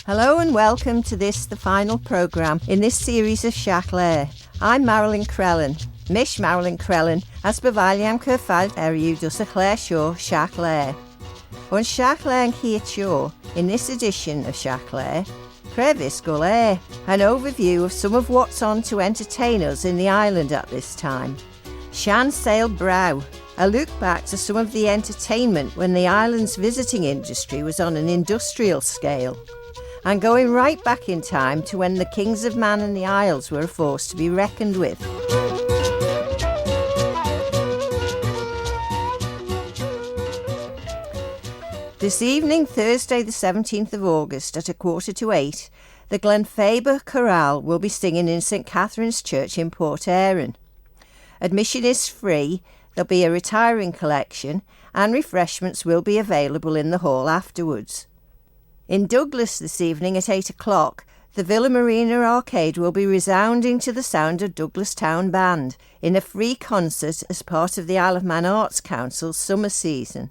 Hello and welcome to the final programme in this series of Shiaght Laa. I'm Maralyn Crellin. Mish Maralyn Crellin as bevaliam cyrfad eriw dus y chler sio Shiaght Laa. On Shiaght Laa yn Shiaght Sio, in this edition of Shiaght Laa, Previs Gole, an overview of some of what's on to entertain us in the island at this time. Shan Sail Brow, a look back to some of the entertainment when the island's visiting industry was on an industrial scale. And going right back in time to when the kings of Man and the Isles were a force to be reckoned with. This evening, Thursday the 17th of August at 7:45, the Glenfaber Chorale will be singing in St Catherine's Church in Port Erin. Admission is free, there'll be a retiring collection and refreshments will be available in the hall afterwards. In Douglas this evening at 8 o'clock, the Villa Marina Arcade will be resounding to the sound of Douglas Town Band in a free concert as part of the Isle of Man Arts Council's summer season.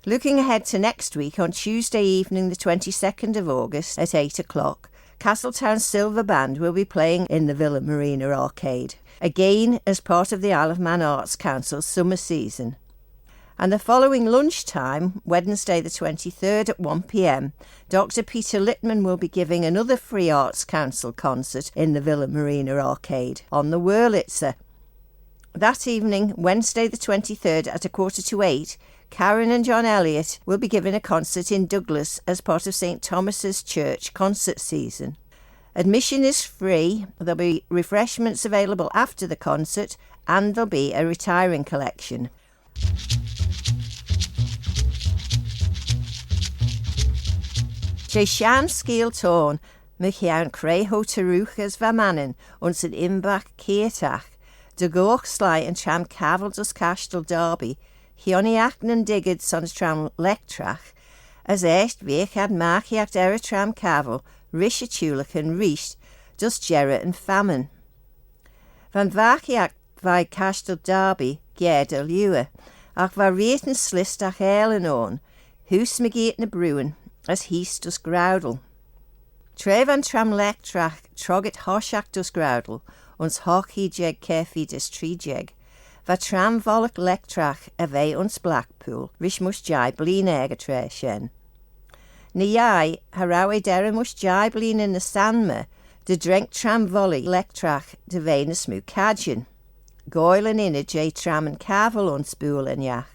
Looking ahead to next week, on Tuesday evening the 22nd of August at 8 o'clock, Castletown Silver Band will be playing in the Villa Marina Arcade, again as part of the Isle of Man Arts Council's summer season. And the following lunchtime, Wednesday the 23rd at 1 p.m, Dr Peter Littman will be giving another Free Arts Council concert in the Villa Marina Arcade on the Wurlitzer. That evening, Wednesday the 23rd at 7:45, Karen and John Elliott will be giving a concert in Douglas as part of St Thomas's Church concert season. Admission is free, there'll be refreshments available after the concert and there'll be a retiring collection. Je Shan Sgil Torn, Mychiawn Creu Hotaruchas Vamanin, ons an Imbach Keatach, de Gorch Sly and Tram Caval dus Castle Derby, Hioniach nan Digged sons Tram Lectrach, as echt Weich had Marchiacht era Tram Caval, Rishatulach and Rish, dus Gerra and Famine. Van Vachiacht vai Castle Derby, Gerdel Ewe, ach va Rieten Slistach Elen on, Hoos Magiet na Bruin, as Heast dus Groudel. Trev an Tram Lectrach troget Hoshach dus Groudel, ons Hochi Jeg Kefi des Trijeg. Va Tram Volk Lectrach ave ons Blackpool, Rish mus Jai Blin ega tre shen. Ni jai, harawe dera mus Jai Blin in the Sanma, de Drenk Tram Volley Lectrach de Venus mu Cadjan. Goilen in a J Tram and Caval ons Bool en Jach.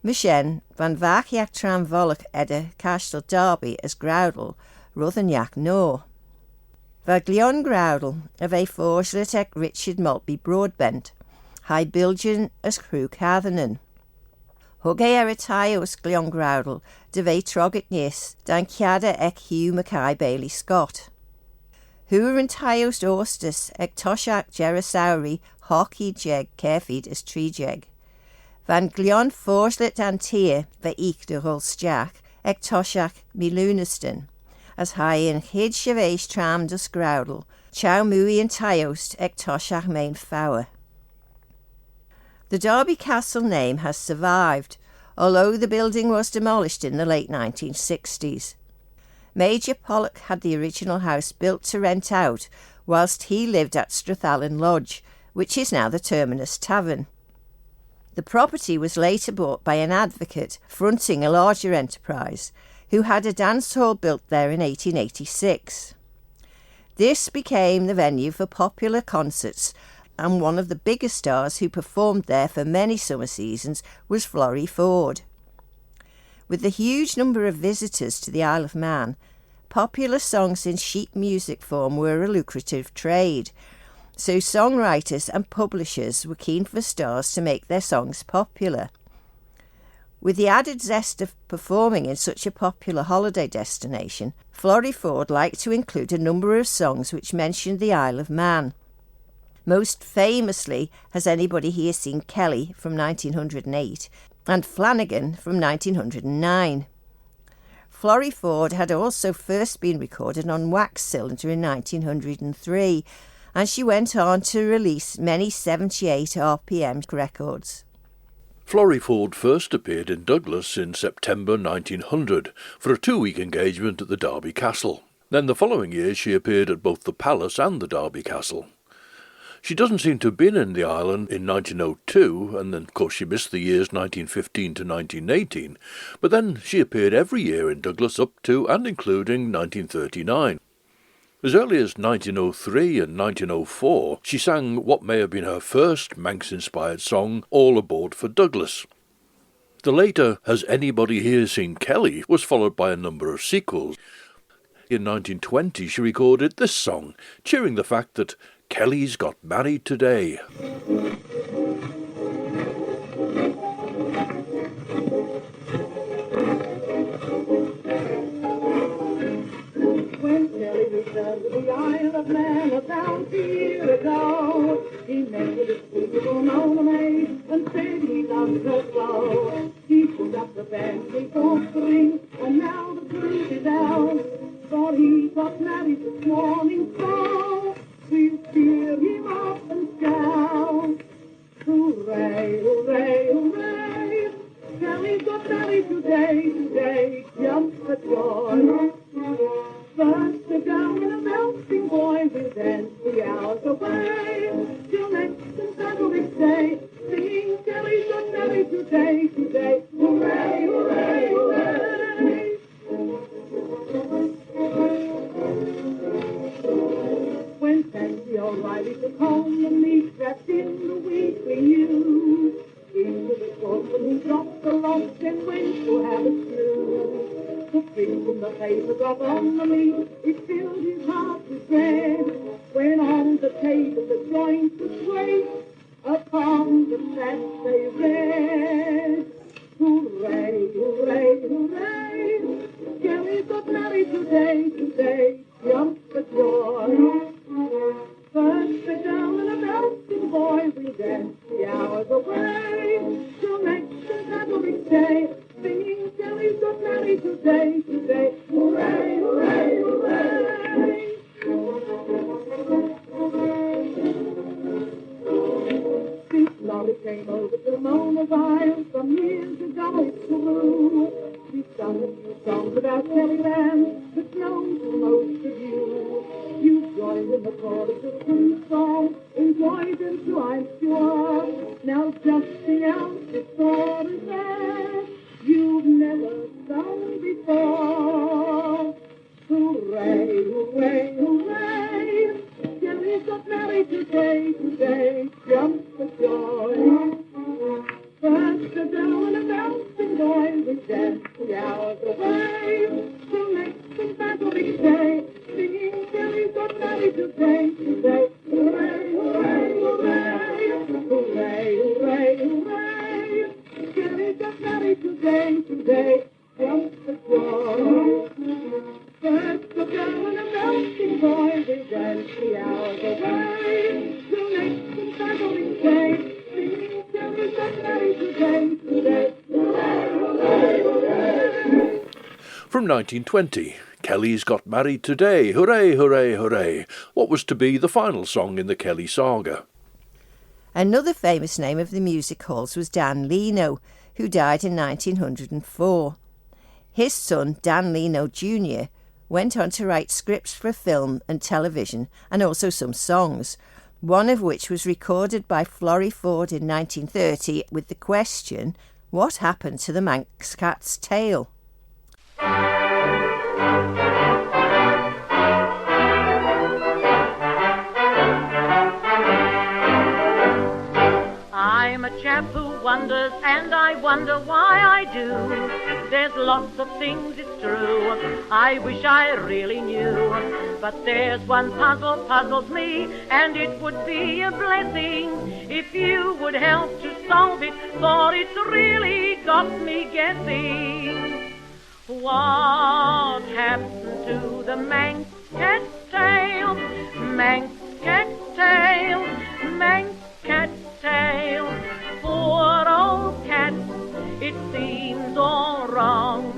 Mishen, van Vachiach Tram Volk edda Castle Derby as Groudel, Ruthenjach no. Va Glion Groudel, ave Forslet ec Richard Maltby Broadbent, High Bilgen as Crew Cathernan. Hugge Eritaios Glion Groudel, de ve Troget Nis, dan Ciada ec Hugh Mackay Bailey Scott. Hoover and Tios Ostus ec Toshach Jerasauri, Hockey Jeg Kefid as Trijeg. Van Glion Forslet Antia, ve Ich de Hulstjach, ec Toshach Miluniston, as high in Hid Shavesh Tram dus Groudel, Chow Mui and Tiost ec Toshach Main Fower. The Derby Castle name has survived, although the building was demolished in the late 1960s. Major Pollock had the original house built to rent out, whilst he lived at Strathallan Lodge, which is now the Terminus Tavern. The property was later bought by an advocate fronting a larger enterprise, who had a dance hall built there in 1886. This became the venue for popular concerts, and one of the biggest stars who performed there for many summer seasons was Florrie Forde. With the huge number of visitors to the Isle of Man, popular songs in sheet music form were a lucrative trade, so songwriters and publishers were keen for stars to make their songs popular. With the added zest of performing in such a popular holiday destination, Florrie Forde liked to include a number of songs which mentioned the Isle of Man. Most famously has anybody here seen Kelly from 1908 and Flanagan from 1909. Florrie Forde had also first been recorded on wax cylinder in 1903, and she went on to release many 78 RPM records. Florrie Forde first appeared in Douglas in September 1900 for a 2-week engagement at the Derby Castle. Then the following year she appeared at both the Palace and the Derby Castle. She doesn't seem to have been in the island in 1902, and then of course she missed the years 1915 to 1918, but then she appeared every year in Douglas up to and including 1939. As early as 1903 and 1904, she sang what may have been her first Manx-inspired song, All Aboard for Douglas. The later Has Anybody Here Seen Kelly was followed by a number of sequels. In 1920 she recorded this song, cheering the fact that Kelly's got married today. When Kelly returned to the Isle of Man about a year ago, he met with a beautiful Mona maid and said he loved her so. He put up the band before spring, and now the truth is out, for he got married this morning, so we'll cheer him up and shout. Hooray, hooray, hooray, Kelly got married today, jump for joy. First a girl and a melting boy will dance the hours away, till next and Saturday day, singing Kelly got married today, hooray, hooray, hooray. When Fancy O'Reilly took home the meat wrapped in the weekly news, into the saucepan he dropped the lock and went to have a snooze. The print in the paper got on the meat, it filled his heart with dread, when on the table the joints were swayed, upon the fat they read. Hooray, hooray, hooray, Kelly got married today, jump for joy. First a girl and a melting boy will dance the hours away, till next and Saturday day, singing Kelly's got married today, hooray, hooray, hooray. Since Florrie came over to Mona's Isle some years ago, it's true, she sung a few songs about Kellyland that's known to most of you. You joined in the chorus of two songs, enjoyed them too, I'm sure. Now just sing out the story there you've never sung before. Hooray, hooray, hooray, Kelly got married today, jump for joy. First a girl and a bouncing boy will dance the hours away, till next and Saturday day, singing Kelly got married today, hooray, hooray, hooray, hooray, hooray, hooray. Kelly got married today, jump for joy. First a girl and a melting boy will dance the hours away, till next and Saturday day, singing Kelly got married today, hooray, hooray, hooray. From 1920, Kelly's got married today, hooray, hooray, hooray, what was to be the final song in the Kelly saga. Another famous name of the music halls was Dan Leno, who died in 1904. His son, Dan Leno Jr., went on to write scripts for film and television and also some songs, one of which was recorded by Florrie Forde in 1930 with the question, what happened to the Manx cat's tail? I'm a chap who wonders, and I wonder why I do. There's lots of things, it's true, I wish I really knew. But there's one puzzle puzzles me, and it would be a blessing if you would help to solve it, for it's really got me guessing. What happened to the Manx cat's tail? Manx cat's tail, Manx cat's tail. Poor old cat, it seems all wrong,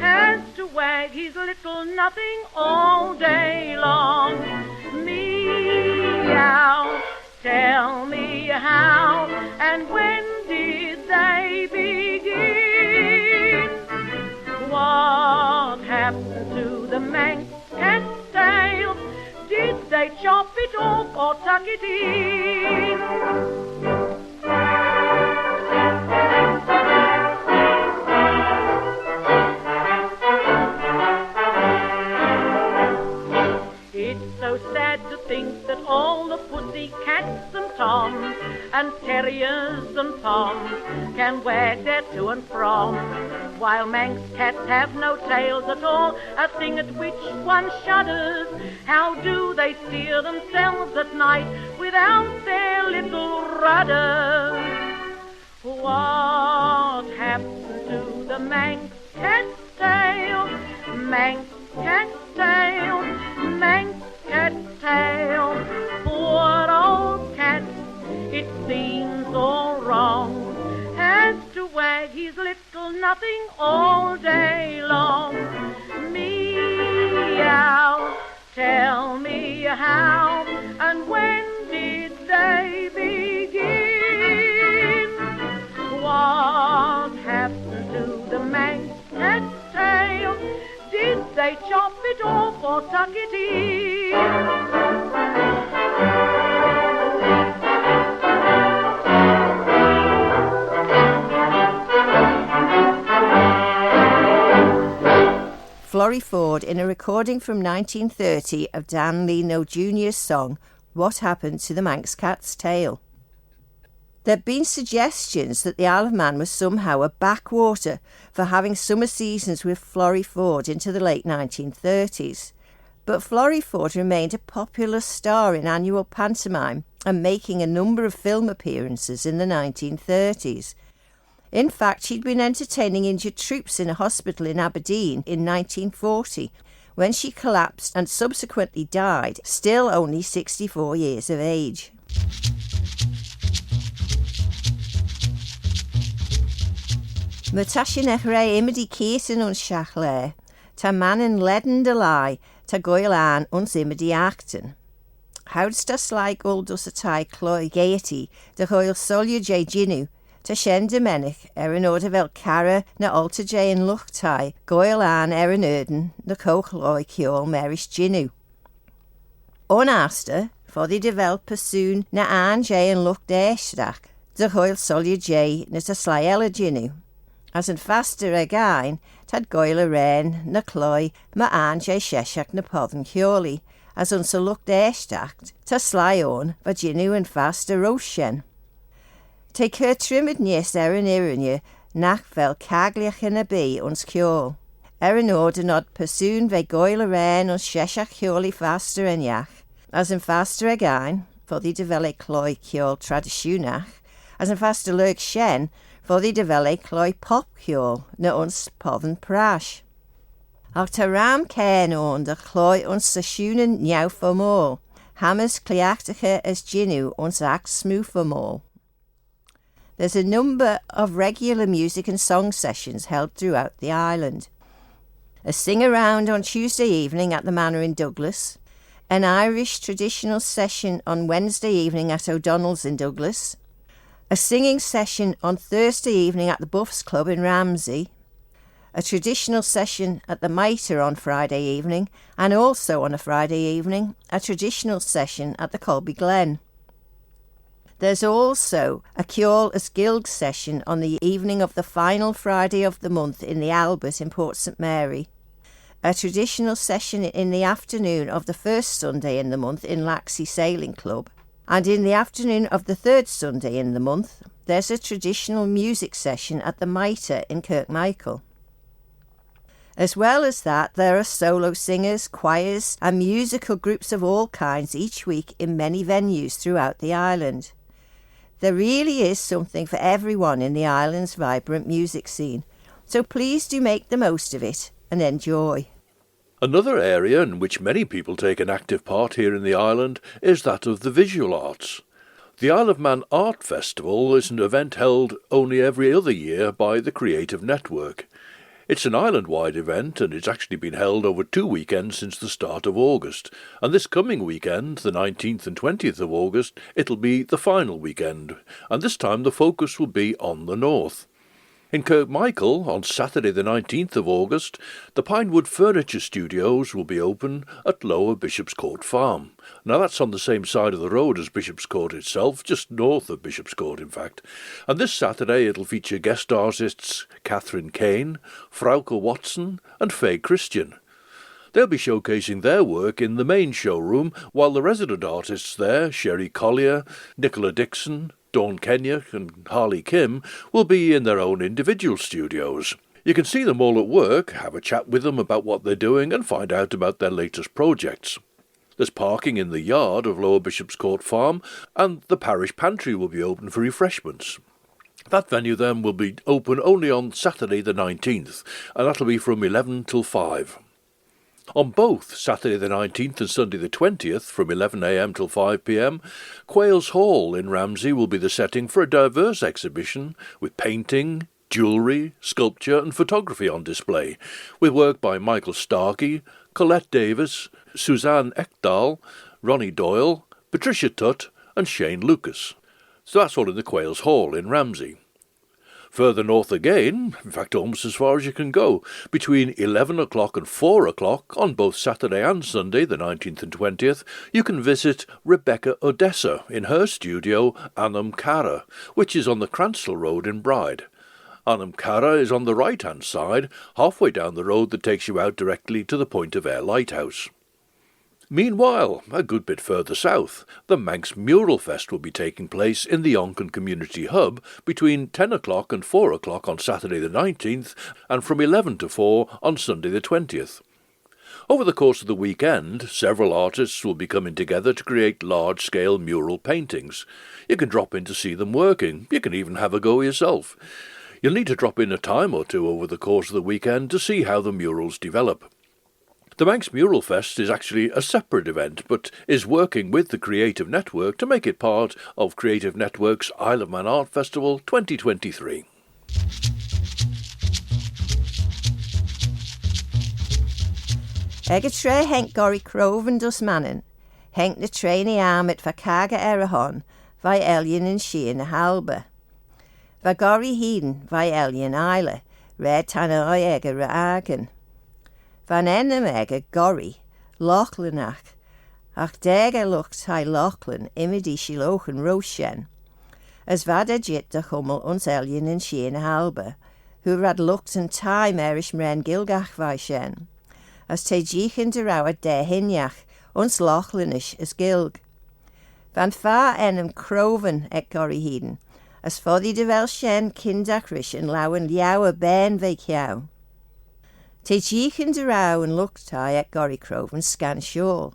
has to wag his little nothing all day long. Meow, tell me how, and when did did they begin? What happened to the Manx cat's tail? Did they chop it off or tuck it in? It's so sad to think that all the pussy cats and toms and terriers and poms can wag their to and from, while Manx cats have no tails at all, a thing at which one shudders. How do they steer themselves at night without their little rudders? What happened to the Manx cat's tail? Manx cat's tail, Manx cat's tail. Poor old cat, it seems all wrong, has to wag his little nothing all day long. Meow, tell me how and when did they begin? What happened to the Manx cat's tail? Did they chop it off or tuck it in? Florrie Forde in a recording from 1930 of Dan Leno Jr.'s song, What Happened to the Manx Cat's Tail. There have been suggestions that the Isle of Man was somehow a backwater for having summer seasons with Florrie Forde into the late 1930s. But Florrie Forde remained a popular star in annual pantomime and making a number of film appearances in the 1930s. In fact, she'd been entertaining injured troops in a hospital in Aberdeen in 1940 when she collapsed and subsequently died, still only 64 years of age. Matashin echre imedi keten ons Shiaght Laa, ta mannen ledden de lai, ta goil aan ons imedi achten. Houds das like uldus a tai cloi gaiety, de goil solje jay ginu, ta shen de menich, an order vel cara na alta jay en luch tai, goil aan an urden, na koch loi kiol merish ginu. Onaster, for the devel pursoon na an jay en luch deishtach, de goil solje jay na ta slyella ginu. As yn faster again, tad goil a ren, na cloi, ma an jay sheshach na podden chioli, as uns a look deishtacht, ta sly on, va ginu yn faster roshen. Take her trimmed nies an irinje, nach vel cagliach in a bee ons chiol. An order nod pursoon ve goil a ren ons sheshach chioli faster en yach, as yn faster again, for the devele cloi chiol traditionach, as yn faster lurg shen, for the devele cloi pop chiol, na ons podden prash. Ach ta ram cairn on de cloi ons sashunen niau for mall, hammers cliachtache as ginu ons act smooth for mall. There's a number of regular music and song sessions held throughout the island. A sing-around on Tuesday evening at the Manor in Douglas, an Irish traditional session on Wednesday evening at O'Donnell's in Douglas, a singing session on Thursday evening at the Buffs Club in Ramsey, a traditional session at the Mitre on Friday evening, and also on a Friday evening, a traditional session at the Colby Glen. There's also a Ceol as Guild session on the evening of the final Friday of the month in the Albert in Port St Mary, a traditional session in the afternoon of the first Sunday in the month in Laxey Sailing Club, and in the afternoon of the third Sunday in the month, there's a traditional music session at the Mitre in Kirkmichael. As well as that, there are solo singers, choirs, and musical groups of all kinds each week in many venues throughout the island. There really is something for everyone in the island's vibrant music scene, so please do make the most of it and enjoy. Another area in which many people take an active part here in the island is that of the visual arts. The Isle of Man Art Festival is an event held only every other year by the Creative Network. It's an island-wide event, and it's actually been held over 2 weekends since the start of August. And this coming weekend, the 19th and 20th of August, it'll be the final weekend, and this time the focus will be on the north. In Kirkmichael, on Saturday the 19th of August, the Pinewood Furniture Studios will be open at Lower Bishop's Court Farm. Now that's on the same side of the road as Bishop's Court itself, just north of Bishop's Court in fact. And this Saturday it'll feature guest artists Catherine Kane, Frauke Watson and Faye Christian. They'll be showcasing their work in the main showroom, while the resident artists there, Sherry Collier, Nicola Dixon, Dawn Kenyock and Harley Kim, will be in their own individual studios. You can see them all at work, have a chat with them about what they're doing and find out about their latest projects. There's parking in the yard of Lower Bishop's Court Farm, and the parish pantry will be open for refreshments. That venue then will be open only on Saturday the 19th, and that'll be from 11 till 5. On both Saturday the 19th and Sunday the 20th, from 11 a.m. till 5 p.m, Quails Hall in Ramsey will be the setting for a diverse exhibition with painting, jewellery, sculpture and photography on display, with work by Michael Starkey, Colette Davis, Suzanne Ekdahl, Ronnie Doyle, Patricia Tutt and Shane Lucas. So that's all in the Quails Hall in Ramsey. Further north again, in fact almost as far as you can go, between 11 o'clock and 4 o'clock on both Saturday and Sunday, the 19th and 20th, you can visit Rebecca Odessa in her studio Anam Cara, which is on the Cransell Road in Bride. Anam Cara is on the right-hand side, halfway down the road that takes you out directly to the Point of Ayr Lighthouse. Meanwhile, a good bit further south, the Manx Mural Fest will be taking place in the Onken Community Hub between 10 o'clock and 4 o'clock on Saturday the 19th and from 11 to 4 on Sunday the 20th. Over the course of the weekend, several artists will be coming together to create large-scale mural paintings. You can drop in to see them working. You can even have a go yourself. You'll need to drop in a time or two over the course of the weekend to see how the murals develop. The Manx Mural Fest is actually a separate event, but is working with the Creative Network to make it part of Creative Network's Isle of Man Art Festival 2023. Eg y tre henk gori croven dus mannen, henk na treni armit va caga erahon, vai elien in Shein halbe. Va gori heden vai elien eile, red tan oi eg a agen. Van ennem eg a gori, Lochlanach, ach deg a lucht hai Lochlan imidi shilochen roshen. As vad a jit de hummel ons elien in Shein halbe, who rad lucht en time erish mren gilgach vai shen. As te jichen de rauwe de hinjach, ons Lochlanish as gilg. Van fa ennem croven ek gori heden, as foddy de vel shen kindachrish en lauwen liauwe ben ve kiau. Te jichen de rauw en luchtai ek gori croven scan shawl,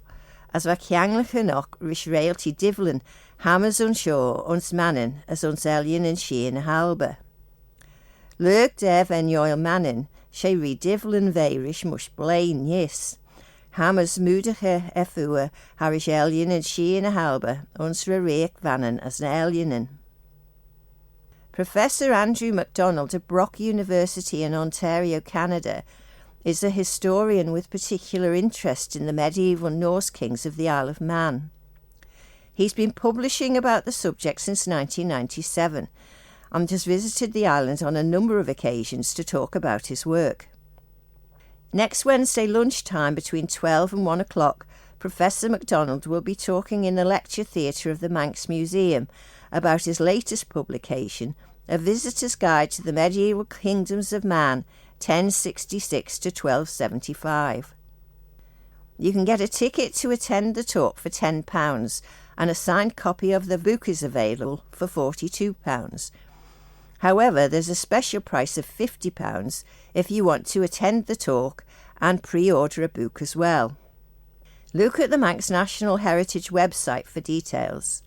as va kianglach enoch rish realty divlin, hammers on shore ons mannen as ons elien en Shein halbe. Lurk dev en joil mannen, she re divlin veirish mush blain, yes. Hammers moedige effue harish elien en Shein halbe, ons reek vannen as na elienen. Professor Andrew MacDonald of Brock University in Ontario, Canada, is a historian with particular interest in the medieval Norse kings of the Isle of Man. He's been publishing about the subject since 1997 and has visited the island on a number of occasions to talk about his work. Next Wednesday lunchtime between 12 and 1 o'clock, Professor MacDonald will be talking in the Lecture Theatre of the Manx Museum about his latest publication, A Visitor's Guide to the Medieval Kingdoms of Man, 1066 to 1275. You can get a ticket to attend the talk for £10 and a signed copy of the book is available for £42. However, there's a special price of £50 if you want to attend the talk and pre-order a book as well. Look at the Manx National Heritage website for details,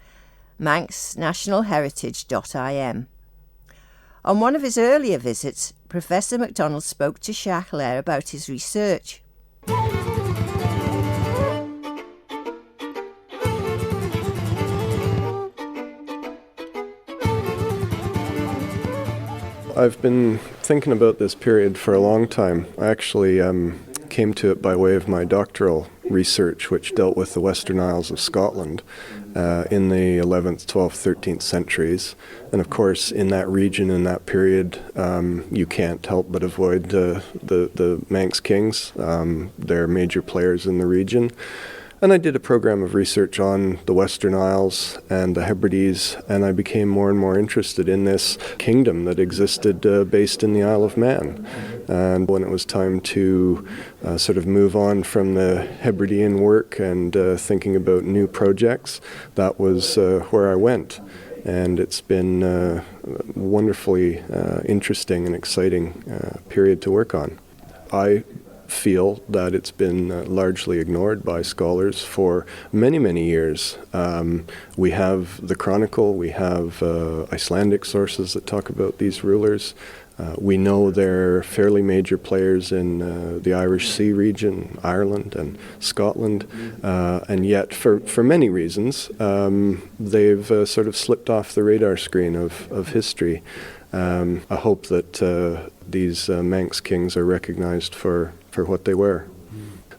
manxnationalheritage.im. On one of his earlier visits, Professor MacDonald spoke to Shiaght Laa about his research. I've been thinking about this period for a long time. I actually came to it by way of my doctoral research, which dealt with the Western Isles of Scotland in the 11th, 12th, 13th centuries. And of course, in that region, in that period, you can't help but avoid the Manx kings. They're major players in the region. And I did a program of research on the Western Isles and the Hebrides, and I became more and more interested in this kingdom that existed based in the Isle of Man. And when it was time to sort of move on from the Hebridean work and thinking about new projects, that was where I went. And it's been a wonderfully interesting and exciting period to work on. I feel that it's been largely ignored by scholars for many, many years. We have the Chronicle, we have Icelandic sources that talk about these rulers. We know they're fairly major players in the Irish Sea region, Ireland and Scotland, and yet for many reasons they've sort of slipped off the radar screen of history. I hope that these Manx kings are recognized for what they were.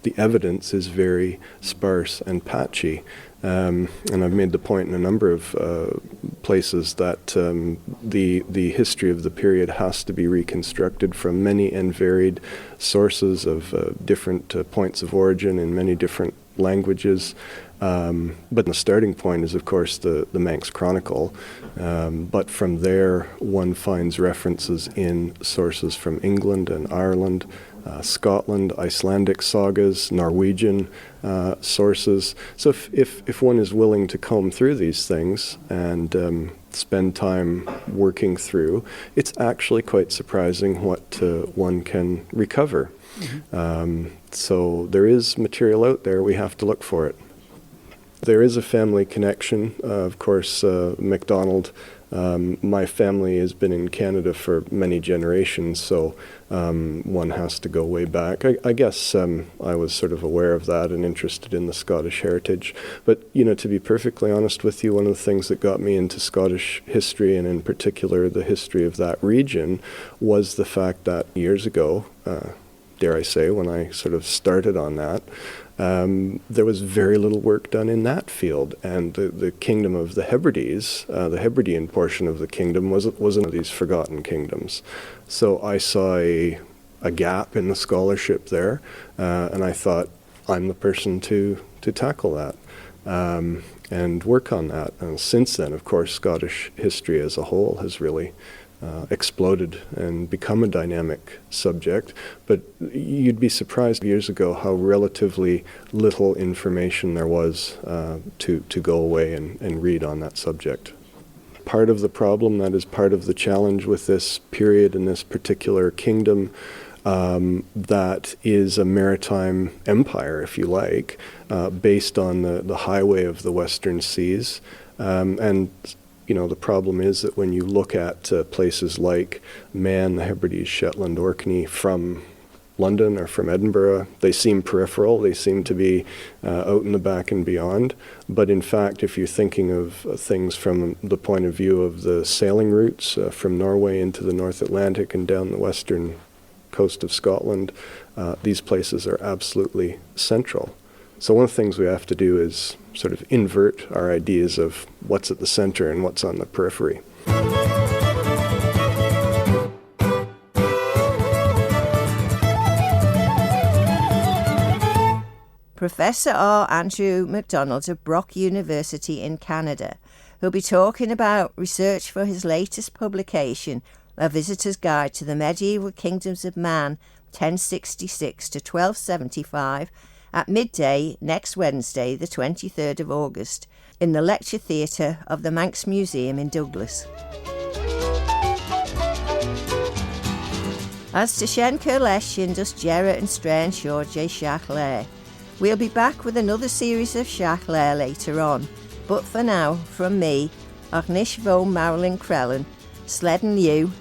The evidence is very sparse and patchy, and I've made the point in a number of places that the history of the period has to be reconstructed from many and varied sources of different points of origin in many different languages. But the starting point is, of course, the Manx Chronicle. But from there, one finds references in sources from England and Ireland, Scotland, Icelandic sagas, Norwegian sources. So if one is willing to comb through these things and spend time working through, it's actually quite surprising what one can recover. Mm-hmm. So there is material out there. We have to look for it. There is a family connection. Of course, MacDonald, my family has been in Canada for many generations, so one has to go way back. I guess I was sort of aware of that and interested in the Scottish heritage. But, to be perfectly honest with you, one of the things that got me into Scottish history, and in particular the history of that region, was the fact that years ago, dare I say, when I sort of started on that, there was very little work done in that field, and the kingdom of the Hebrides, the Hebridean portion of the kingdom, was one of these forgotten kingdoms. So I saw a gap in the scholarship there, and I thought, I'm the person to tackle that and work on that. And since then, of course, Scottish history as a whole has really exploded and become a dynamic subject, but you'd be surprised years ago how relatively little information there was to go away and read on that subject. Part of the problem, that is part of the challenge with this period and this particular kingdom, that is a maritime empire, if you like, based on the highway of the Western Seas, and the problem is that when you look at places like Man, the Hebrides, Shetland, Orkney from London or from Edinburgh, they seem peripheral, they seem to be out in the back and beyond. But in fact, if you're thinking of things from the point of view of the sailing routes from Norway into the North Atlantic and down the western coast of Scotland, these places are absolutely central. So one of the things we have to do is sort of invert our ideas of what's at the center and what's on the periphery. Professor R Andrew MacDonald of Brock University in Canada, who'll be talking about research for his latest publication, A Visitor's Guide to the Medieval Kingdoms of Man, 1066 to 1275, at midday next Wednesday, the 23rd of August, in the Lecture Theatre of the Manx Museum in Douglas. As to Shen Curlesh Indus Jera and Strain Shaw J Shiaght Laa. We'll be back with another series of Shiaght Laa later on, but for now, from me, Agnish Vo Maralyn Crellin, Sledden you,